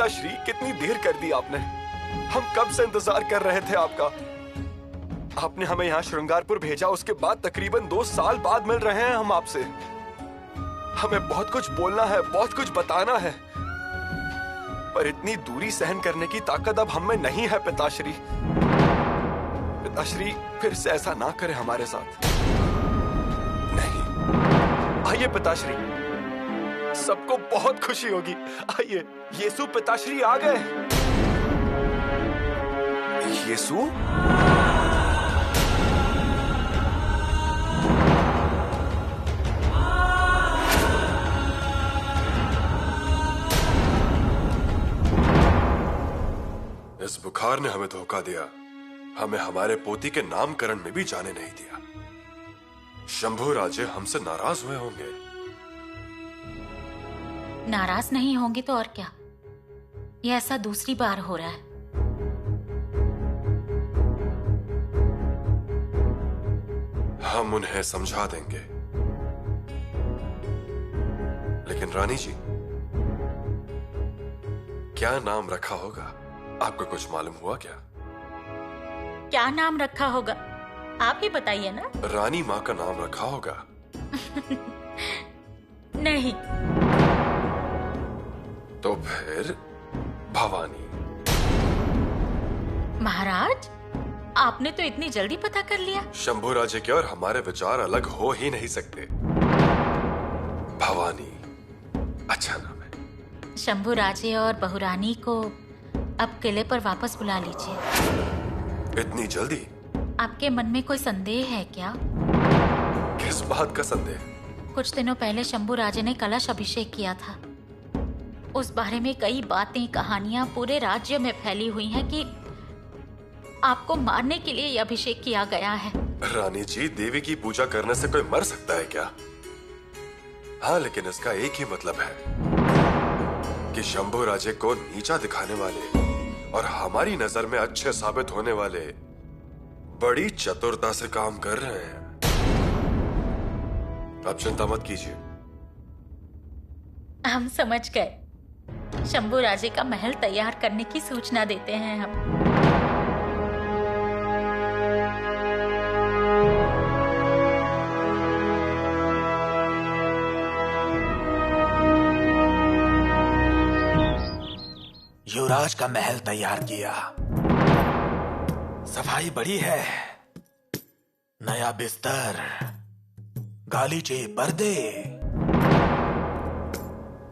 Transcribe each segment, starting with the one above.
पिताश्री, कितनी देर कर दी आपने। हम कब से इंतजार कर रहे थे आपका। आपने हमें यहाँ श्रृंगारपुर भेजा, उसके बाद तकरीबन 2 साल बाद मिल रहे हैं हम आपसे। हमें बहुत कुछ बोलना है, बहुत कुछ बताना है, पर इतनी दूरी सहन करने की ताकत अब हम में नहीं है पिताश्री। पिताश्री, फिर से ऐसा ना करें हमारे साथ। नहीं, आइए पिताश्री, सबको बहुत खुशी होगी। आइए। येसु पिताश्री आ गए। येसु? इस बुखार ने हमें धोखा दिया, हमें हमारे पोती के नामकरण में भी जाने नहीं दिया। शंभू राजे हमसे नाराज हुए होंगे। नाराज नहीं होंगे तो और क्या। ये ऐसा दूसरी बार हो रहा है। हम उन्हें समझा देंगे। लेकिन रानी जी, क्या नाम रखा होगा? आपको कुछ मालूम हुआ क्या? क्या नाम रखा होगा आप ही बताइए ना। रानी माँ का नाम रखा होगा। नहीं। तो फिर भवानी। महाराज, आपने तो इतनी जल्दी पता कर लिया। शंभू राजे के और हमारे विचार अलग हो ही नहीं सकते। भवानी अच्छा नाम है। शंभू राजे और बहुरानी को अब किले पर वापस बुला लीजिए। इतनी जल्दी? आपके मन में कोई संदेह है क्या? किस बात का संदेह? कुछ दिनों पहले शंभू राजे ने कलश अभिषेक किया था। उस बारे में कई बातें, कहानियां पूरे राज्य में फैली हुई हैं कि आपको मारने के लिए यह अभिषेक किया गया है। रानी जी, देवी की पूजा करने से कोई मर सकता है क्या? हाँ, लेकिन इसका एक ही मतलब है कि शंभू राजे को नीचा दिखाने वाले और हमारी नजर में अच्छे साबित होने वाले बड़ी चतुरता से काम कर रहे हैं। अब चिंता मत कीजिए। हम समझ गए। शंभू राजे का महल तैयार करने की सूचना देते हैं हम। युवराज का महल तैयार किया। सफाई बड़ी है, नया बिस्तर, गालीचे, पर्दे।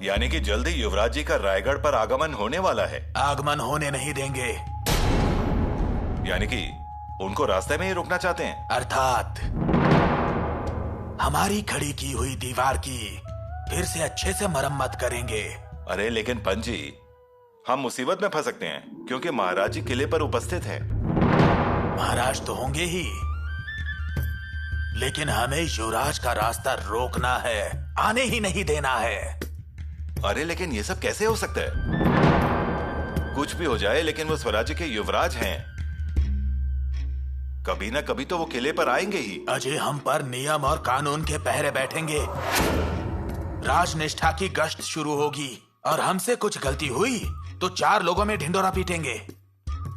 यानी कि जल्दी युवराज जी का रायगढ़ पर आगमन होने वाला है। आगमन होने नहीं देंगे। यानी कि उनको रास्ते में ही रोकना चाहते हैं। अर्थात हमारी खड़ी की हुई दीवार की फिर से अच्छे से मरम्मत करेंगे। अरे लेकिन पंत जी, हम मुसीबत में फंस सकते हैं क्योंकि महाराज जी किले पर उपस्थित हैं। महाराज तो होंगे ही, लेकिन हमें युवराज का रास्ता रोकना है, आने ही नहीं देना है। अरे लेकिन ये सब कैसे हो सकता है? कुछ भी हो जाए, लेकिन वो स्वराज्य के युवराज हैं। कभी ना कभी तो वो किले पर आएंगे ही। अजय, हम पर नियम और कानून के पहरे बैठेंगे। राजनिष्ठा की गश्त शुरू होगी और हमसे कुछ गलती हुई तो 4 लोगों में ढिंडोरा पीटेंगे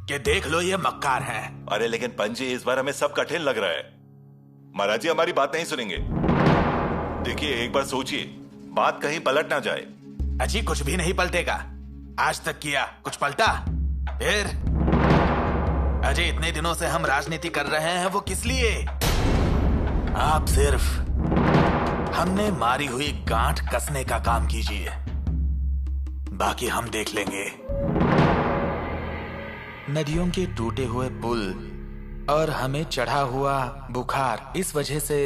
कि देख लो ये मक्कार हैं। अरे लेकिन पंत जी, इस बार हमें सब कठिन लग रहा है। महाराज जी हमारी बात नहीं सुनेंगे। देखिए, एक बार सोचिए, बात कहीं पलट ना जाए। अजी, कुछ भी नहीं पलटेगा। आज तक किया, कुछ पलटा? फिर अजय, इतने दिनों से हम राजनीति कर रहे हैं, वो किस लिए? आप सिर्फ हमने मारी हुई गांठ कसने का काम कीजिए, बाकी हम देख लेंगे। नदियों के टूटे हुए पुल और हमें चढ़ा हुआ बुखार, इस वजह से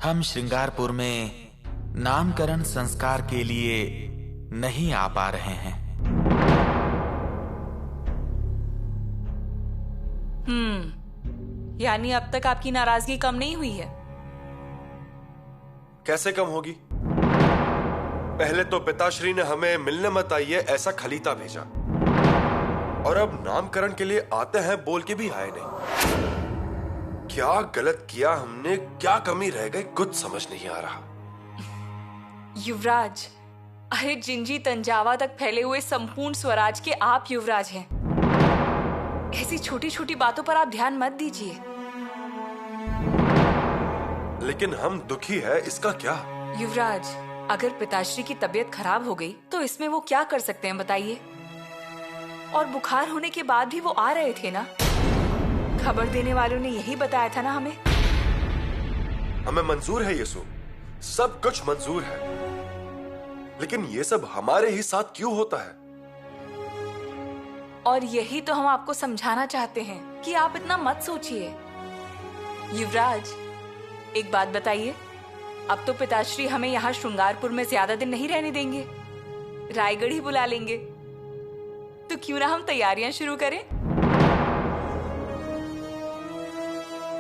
हम श्रृंगारपुर में नामकरण संस्कार के लिए नहीं आ पा रहे हैं। यानी अब तक आपकी नाराजगी कम नहीं हुई है? कैसे कम होगी? पहले तो पिताश्री ने हमें मिलने मत आइए ऐसा खलीता भेजा, और अब नामकरण के लिए आते हैं बोल के भी आए नहीं। क्या गलत किया हमने? क्या कमी रह गई? कुछ समझ नहीं आ रहा। युवराज, अरे जिंजी तंजावा तक फैले हुए संपूर्ण स्वराज के आप युवराज हैं। ऐसी छोटी छोटी बातों पर आप ध्यान मत दीजिए। लेकिन हम दुखी है, इसका क्या? युवराज, अगर पिताश्री की तबीयत खराब हो गई तो इसमें वो क्या कर सकते हैं बताइए? और बुखार होने के बाद भी वो आ रहे थे ना। खबर देने वालों ने यही बताया था ना हमें। हमें मंजूर है यीशु, सब कुछ मंजूर है, लेकिन ये सब हमारे ही साथ क्यों होता है? और यही तो हम आपको समझाना चाहते हैं कि आप इतना मत सोचिए। युवराज, एक बात बताइए, अब तो पिताश्री हमें यहाँ श्रृंगारपुर में ज्यादा दिन नहीं रहने देंगे, रायगढ़ ही बुला लेंगे। तो क्यों ना हम तैयारियां शुरू करें?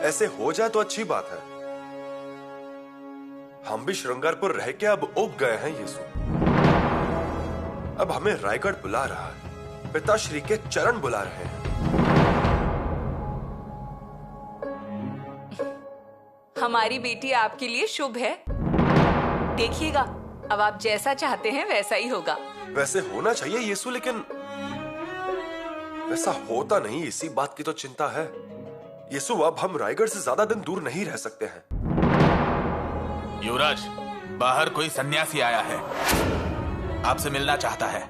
ऐसे हो जाए तो अच्छी बात है। हम भी श्रृंगारपुर रह के अब उब गए हैं यीशु। अब हमें रायगढ़ बुला रहा है, पिताश्री के चरण बुला रहे हैं। हमारी बेटी आपके लिए शुभ है। देखिएगा, अब आप जैसा चाहते हैं वैसा ही होगा। वैसे होना चाहिए यीशु, लेकिन वैसा होता नहीं, इसी बात की तो चिंता है। यीशु, अब हम रायगढ़ से ज्यादा दिन दूर नहीं रह सकते हैं। युवराज, बाहर कोई सन्यासी आया है, आपसे मिलना चाहता है।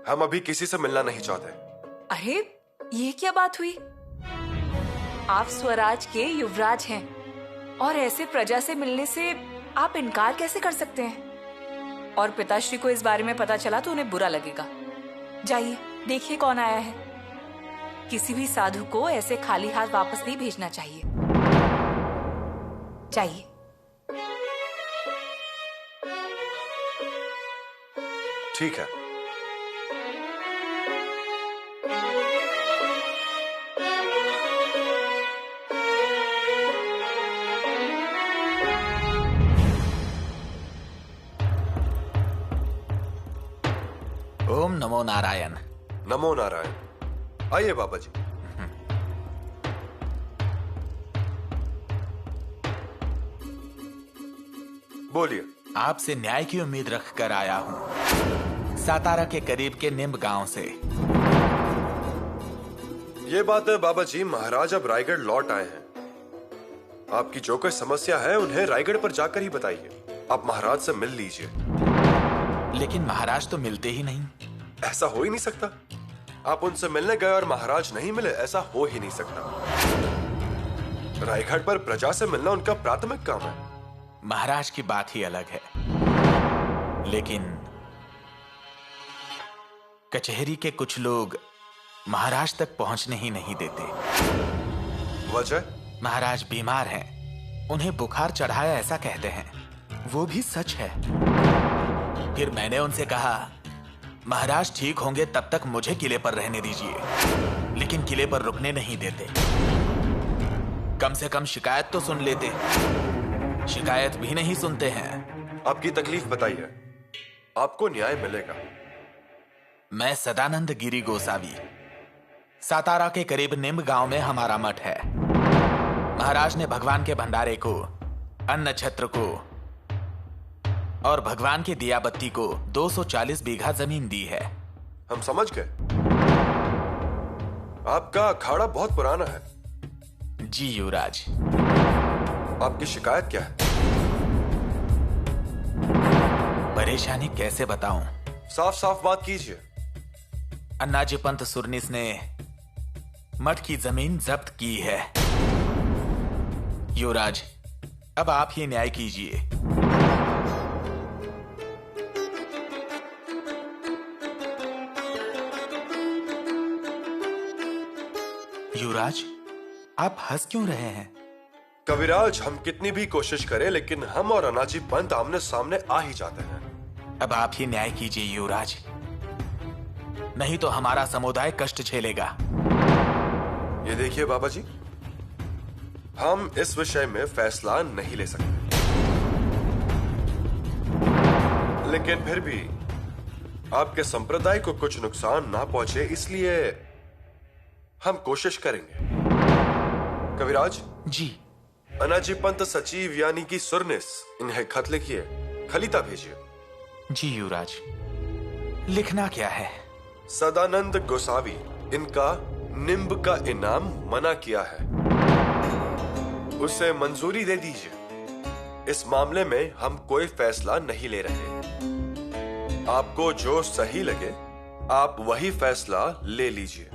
हम अभी किसी से मिलना नहीं चाहते। अरे ये क्या बात हुई? आप स्वराज के युवराज हैं और ऐसे प्रजा से मिलने से आप इनकार कैसे कर सकते हैं? और पिताश्री को इस बारे में पता चला तो उन्हें बुरा लगेगा। जाइए देखिए कौन आया है। किसी भी साधु को ऐसे खाली हाथ वापस नहीं भेजना चाहिए। जाइए। ठीक है। ओम नमो नारायण। नमो नारायण। आइए बाबा जी। बोलिए। आपसे न्याय की उम्मीद रखकर आया हूँ, सातारा के करीब के निम्ब गांव से। ये बात है बाबा जी, महाराज अब रायगढ़ लौट आए हैं। आपकी जो कोई समस्या है उन्हें रायगढ़ पर जाकर ही बताइए। आप महाराज से मिल लीजिए। लेकिन महाराज तो मिलते ही नहीं। ऐसा हो ही नहीं सकता। आप उनसे मिलने गए और महाराज नहीं मिले, ऐसा हो ही नहीं सकता। रायगढ़ पर प्रजा से मिलना उनका प्राथमिक काम है। महाराज की बात ही अलग है, लेकिन कचहरी के कुछ लोग महाराज तक पहुंचने ही नहीं देते। वजह? महाराज बीमार हैं, उन्हें बुखार चढ़ाया ऐसा कहते हैं। वो भी सच है। फिर मैंने उनसे कहा, महाराज ठीक होंगे तब तक मुझे किले पर रहने दीजिए, लेकिन किले पर रुकने नहीं देते। कम से कम शिकायत तो सुन लेते, शिकायत भी नहीं सुनते हैं। आपकी तकलीफ बताइए, आपको न्याय मिलेगा। मैं सदानंद गिरी गोसावी, सातारा के करीब निम्ब गांव में हमारा मठ है। महाराज ने भगवान के भंडारे को, अन्न छत्र को और भगवान के दिया बत्ती को 240 बीघा जमीन दी है। हम समझ गए। आपका अखाड़ा बहुत पुराना है। जी युवराज। आपकी शिकायत क्या है? परेशानी कैसे बताऊं? साफ साफ बात कीजिए। अन्नाजी पंत सुरनिस ने मठ की जमीन जब्त की है। युवराज, अब आप ही न्याय कीजिए। युवराज, आप हंस क्यों रहे हैं? कविराज, हम कितनी भी कोशिश करें लेकिन हम और अनाजी पंत आमने सामने आ ही जाते हैं। अब आप ही न्याय कीजिए युवराज, नहीं तो हमारा समुदाय कष्ट झेलेगा। ये देखिए बाबा जी, हम इस विषय में फैसला नहीं ले सकते, लेकिन फिर भी आपके संप्रदाय को कुछ नुकसान ना पहुंचे इसलिए हम कोशिश करेंगे। कविराज जी। अनाजी पंत सचिव यानी कि सुरनिस, इन्हें खत लिखिए, खलीता भेजिए। जी युवराज, लिखना क्या है? सदानंद गोसावी, इनका निम्ब का इनाम मना किया है, उसे मंजूरी दे दीजिए। इस मामले में हम कोई फैसला नहीं ले रहे। आपको जो सही लगे आप वही फैसला ले लीजिए।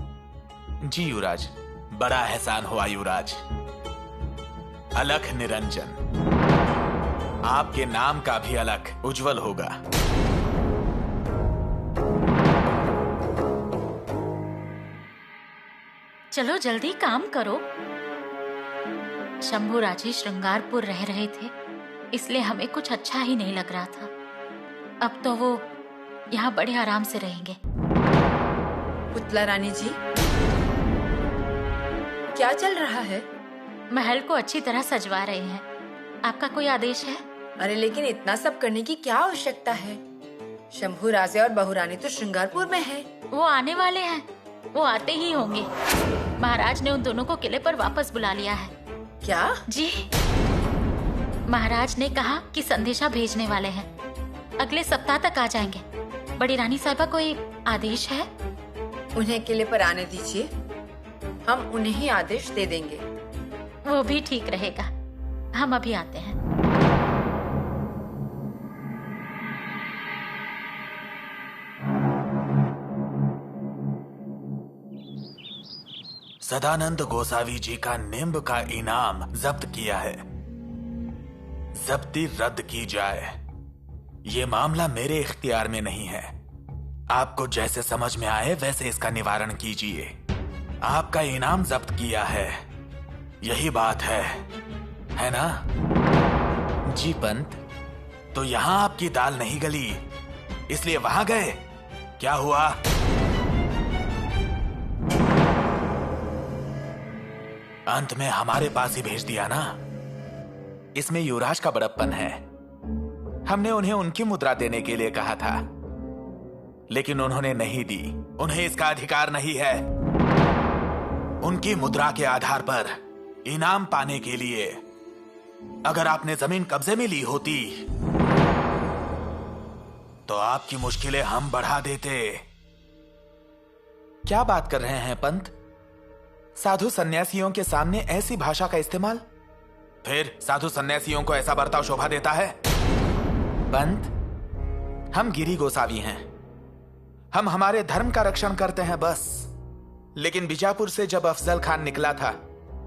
जी युवराज, बड़ा एहसान हुआ युवराज। अलख निरंजन, आपके नाम का भी अलख उज्जवल होगा। चलो जल्दी काम करो। शंभूराजी श्रृंगारपुर रह रहे थे, इसलिए हमें कुछ अच्छा ही नहीं लग रहा था। अब तो वो यहाँ बड़े आराम से रहेंगे। पुतला रानी जी, क्या चल रहा है? महल को अच्छी तरह सजवा रहे हैं। आपका कोई आदेश है? अरे लेकिन इतना सब करने की क्या आवश्यकता है? शंभू राजे और बहुरानी तो श्रृंगारपुर में है। वो आने वाले हैं, वो आते ही होंगे। महाराज ने उन दोनों को किले पर वापस बुला लिया है। क्या? जी, महाराज ने कहा कि संदेशा भेजने वाले हैं, अगले सप्ताह तक आ जाएंगे। बड़ी रानी साहिबा, कोई आदेश है? उन्हें किले पर आने दीजिए, हम उन्हें ही आदेश दे देंगे। वो भी ठीक रहेगा। हम अभी आते हैं। सदानंद गोसावी जी का निम्ब का इनाम जब्त किया है। जब्ती रद्द की जाए। ये मामला मेरे इख्तियार में नहीं है। आपको जैसे समझ में आए वैसे इसका निवारण कीजिए। आपका इनाम जब्त किया है, यही बात है ना? जी पंत, तो यहां आपकी दाल नहीं गली, इसलिए वहां गए? क्या हुआ? अंत में हमारे पास ही भेज दिया ना। इसमें युवराज का बड़प्पन है। हमने उन्हें उनकी मुद्रा देने के लिए कहा था, लेकिन उन्होंने नहीं दी। उन्हें इसका अधिकार नहीं है। उनकी मुद्रा के आधार पर इनाम पाने के लिए अगर आपने जमीन कब्जे में ली होती तो आपकी मुश्किलें हम बढ़ा देते। क्या बात कर रहे हैं पंत? साधु सन्यासियों के सामने ऐसी भाषा का इस्तेमाल? फिर साधु सन्यासियों को ऐसा बर्ताव शोभा देता है? पंत, हम गिरी गोसावी हैं। हम हमारे धर्म का रक्षण करते हैं बस। लेकिन बीजापुर से जब अफजल खान निकला था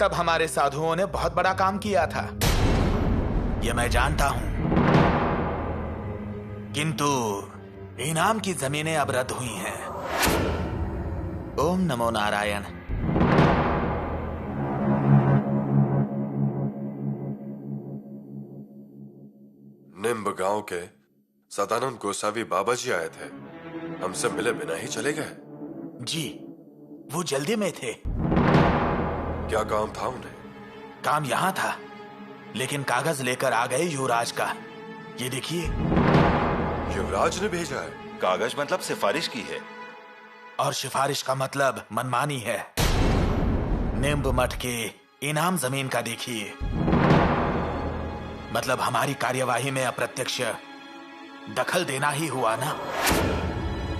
तब हमारे साधुओं ने बहुत बड़ा काम किया था, यह मैं जानता हूं। किंतु इनाम की जमीनें अब रद्द हुई हैं। ओम नमो नारायण। निम्ब गांव के सदानंद गोसावी बाबा जी आए थे, हमसे मिले बिना ही चले गए। जी, वो जल्दी में थे। क्या काम था उन्हें? काम यहां था, लेकिन कागज लेकर आ गए युवराज का। ये देखिए। युवराज ने भेजा है? कागज मतलब सिफारिश की है। और सिफारिश का मतलब मनमानी है। निम्ब मठ के इनाम जमीन का देखिए। मतलब हमारी कार्यवाही में अप्रत्यक्ष दखल देना ही हुआ ना।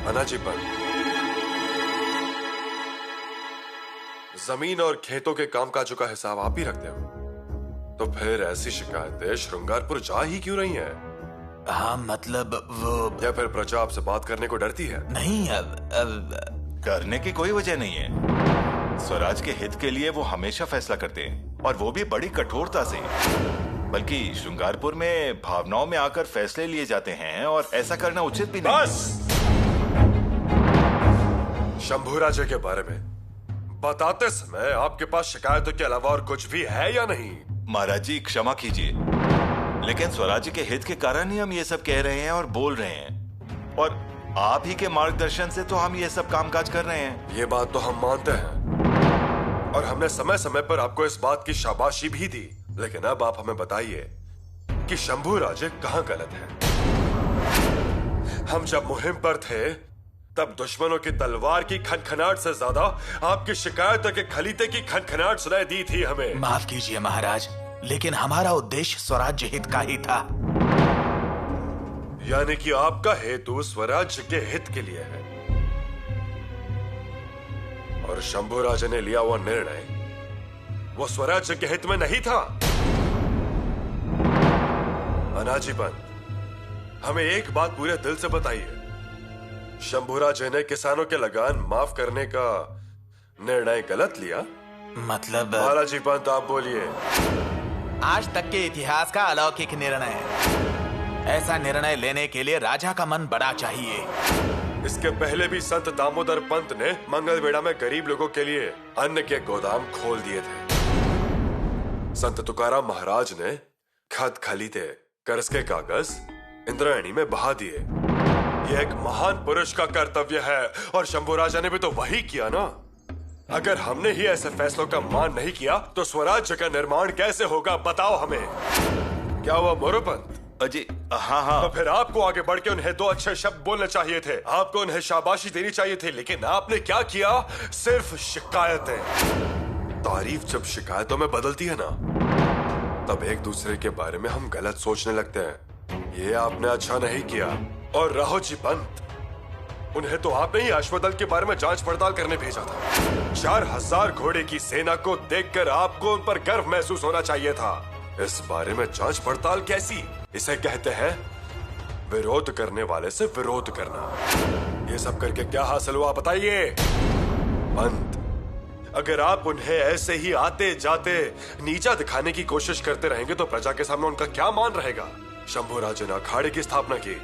अनाजी पर जमीन और खेतों के कामकाजों का हिसाब आप ही रखते हो, तो फिर ऐसी शिकायतें श्रृंगारपुर जा ही क्यों रही हैं? हाँ मतलब वो, या फिर प्रजा आपसे बात करने को डरती है? नहीं, अब करने की कोई वजह नहीं है। स्वराज के हित के लिए वो हमेशा फैसला करते हैं, और वो भी बड़ी कठोरता से। बल्कि श्रृंगारपुर में भावनाओं में आकर फैसले लिए जाते हैं, और ऐसा करना उचित भी नहीं। बस! शंभू राजे के बारे में बताते समय आपके पास शिकायतों के अलावा और कुछ भी है या नहीं? महाराज जी क्षमा कीजिए, लेकिन स्वराज्य के हित के कारण ही हम ये सब कह रहे हैं और बोल रहे हैं, और आप ही के मार्गदर्शन से तो हम ये सब कामकाज कर रहे हैं। ये बात तो हम मानते हैं, और हमने समय समय पर आपको इस बात की शाबाशी भी दी। लेकिन अब आप हमें बताइए कि शंभू राजे कहाँ गलत है? हम जब मुहिम पर थे तब दुश्मनों की तलवार की खनखनाहट से ज्यादा आपकी शिकायतों के खलीते की खनखनाहट सुनाई दी थी हमें। माफ कीजिए महाराज, लेकिन हमारा उद्देश्य स्वराज्य हित का ही था। यानी कि आपका हेतु स्वराज्य के हित के लिए है और शंभू राजा ने लिया हुआ निर्णय वो स्वराज्य के हित में नहीं था। अनाजी पंत, हमें एक बात पूरे दिल से बताइए, शंभू राजा ने किसानों के लगान माफ करने का निर्णय गलत लिया? मतलब बालाजी पंत, आप बोलिए। आज तक के इतिहास का अलौकिक निर्णय है। ऐसा निर्णय लेने के लिए राजा का मन बड़ा चाहिए। इसके पहले भी संत दामोदर पंत ने मंगलवेढ़ा में गरीब लोगों के लिए अन्न के गोदाम खोल दिए थे। संत तुकाराम महाराज ने खत खलीते कर्ज के कागज इंद्रायणी में बहा दिए। यह एक महान पुरुष का कर्तव्य है और शंभू राजा ने भी तो वही किया ना। अगर हमने ही ऐसे फैसलों का मान नहीं किया तो स्वराज्य का निर्माण कैसे होगा, बताओ हमें। क्या हुआ मोरोपंत? अजी, हाँ। तो फिर आपको आगे बढ़ के उन्हें दो अच्छे शब्द बोलने चाहिए थे, आपको उन्हें शाबाशी देनी चाहिए थी, लेकिन आपने क्या किया? सिर्फ शिकायतें। तारीफ जब शिकायतों में बदलती है ना, तब एक दूसरे के बारे में हम गलत सोचने लगते हैं। ये आपने अच्छा नहीं किया। और राहो जी पंत, उन्हें तो आपने ही अश्वदल के बारे में जांच पड़ताल करने भेजा था। 4000 घोड़े की सेना को देखकर आपको उन पर गर्व महसूस होना चाहिए था। इस बारे में जांच पड़ताल कैसी? इसे कहते हैं विरोध करने वाले से विरोध करना। ये सब करके क्या हासिल हुआ, बताइए। पंत, अगर आप उन्हें ऐसे ही आते जाते नीचा दिखाने की कोशिश करते रहेंगे तो प्रजा के सामने उनका क्या मान रहेगा? शंभू राजा ने अखाड़े की स्थापना की।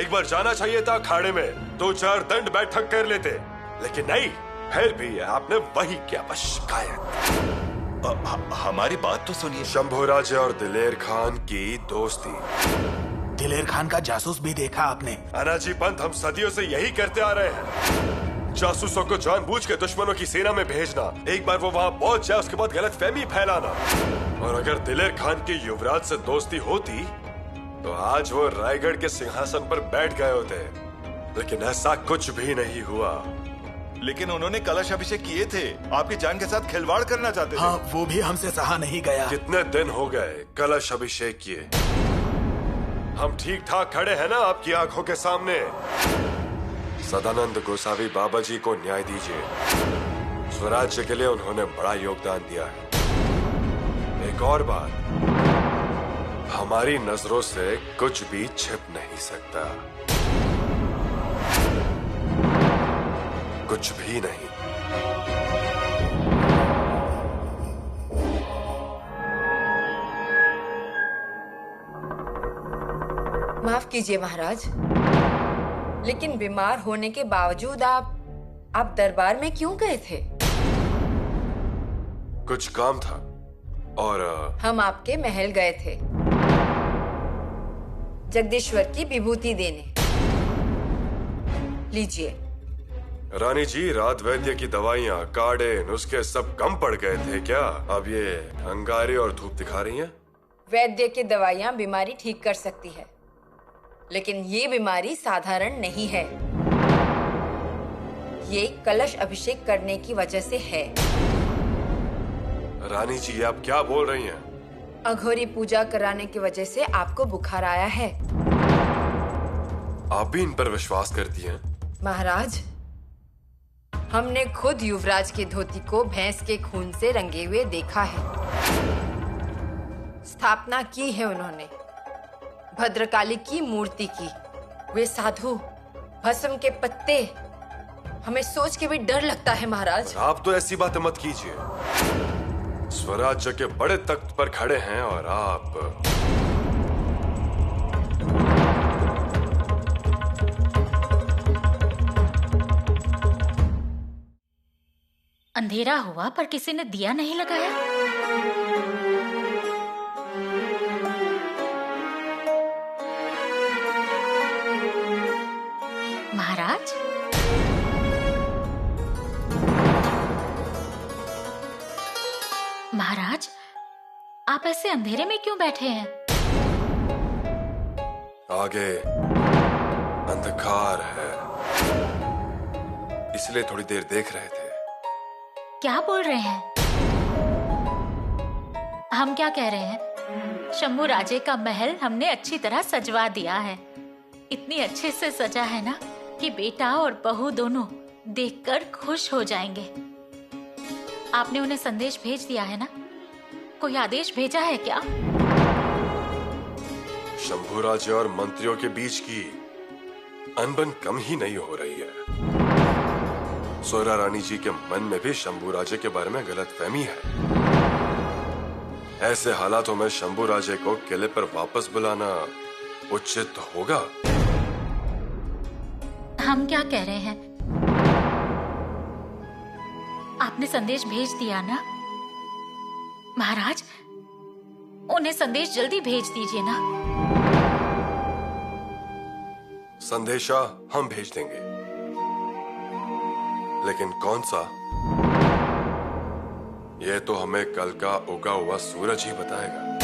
एक बार जाना चाहिए था अखाड़े में, 2-4 दंड बैठक कर लेते, लेकिन नहीं। फिर भी आपने वही किया, बस शिकायत। हमारी बात तो सुनिए। शंभू राजा और दिलेर खान की दोस्ती। दिलेर खान का जासूस भी देखा आपने? अनाजी पंत, हम सदियों से यही करते आ रहे हैं। जासूसों को जानबूझ के दुश्मनों की सेना में भेजना, एक बार वो वहां पहुंच जाए उसके बाद गलतफहमी फैलाना। और अगर दिलेर खान के युवराज से दोस्ती होती तो आज वो रायगढ़ के सिंहासन पर बैठ गए होते, लेकिन ऐसा कुछ भी नहीं हुआ। लेकिन उन्होंने कलश अभिषेक किए थे, आपकी जान के साथ खिलवाड़ करना चाहते थे। हाँ, वो भी हमसे सहा नहीं गया। कितने दिन हो गए कलश अभिषेक किए? हम ठीक ठाक खड़े हैं ना आपकी आंखों के सामने। सदानंद गोसावी बाबा जी को न्याय दीजिए। स्वराज्य के लिए उन्होंने बड़ा योगदान दिया है। एक और बात, हमारी नजरों से कुछ भी छिप नहीं सकता, कुछ भी नहीं। माफ कीजिए महाराज, लेकिन बीमार होने के बावजूद आप दरबार में क्यों गए थे? कुछ काम था और हम आपके महल गए थे जगदीश्वर की विभूति देने। लीजिए। रानी जी, रात वैद्य की दवाइयाँ, काढ़े, नुस्खे सब कम पड़ गए थे क्या? अब ये अंगारे और धूप दिखा रही हैं? वैद्य की दवाइयाँ बीमारी ठीक कर सकती है, लेकिन ये बीमारी साधारण नहीं है। ये कलश अभिषेक करने की वजह से है। रानी जी, आप क्या बोल रही हैं? अघोरी पूजा कराने की वजह से आपको बुखार आया है। आप भी इन पर विश्वास करती हैं? महाराज, हमने खुद युवराज की धोती को भैंस के खून से रंगे हुए देखा है। स्थापना की है उन्होंने भद्रकाली की मूर्ति की। वे साधु, भस्म के पत्ते, हमें सोच के भी डर लगता है महाराज। आप तो ऐसी बातें मत कीजिए। स्वराज्य के बड़े तख्त पर खड़े हैं और आप अंधेरा हुआ पर किसी ने दिया नहीं लगाया। महाराज, महाराज, आप ऐसे अंधेरे में क्यों बैठे हैं? आगे अंधकार है, इसलिए थोड़ी देर देख रहे थे। क्या बोल रहे हैं? हम क्या कह रहे हैं? शंभू राजे का महल हमने अच्छी तरह सजवा दिया है। इतनी अच्छे से सजा है ना कि बेटा और बहू दोनों देखकर खुश हो जाएंगे। आपने उन्हें संदेश भेज दिया है ना? कोई आदेश भेजा है क्या? शंभू राजे और मंत्रियों के बीच की अनबन कम ही नहीं हो रही है। सोयरा रानी जी के मन में भी शंभू राजे के बारे में गलतफहमी है। ऐसे हालातों में शंभू राजे को किले पर वापस बुलाना उचित होगा। हम क्या कह रहे हैं? आपने संदेश भेज दिया ना? महाराज, उन्हें संदेश जल्दी भेज दीजिए ना। संदेशा हम भेज देंगे, लेकिन कौन सा, यह तो हमें कल का उगा हुआ सूरज ही बताएगा।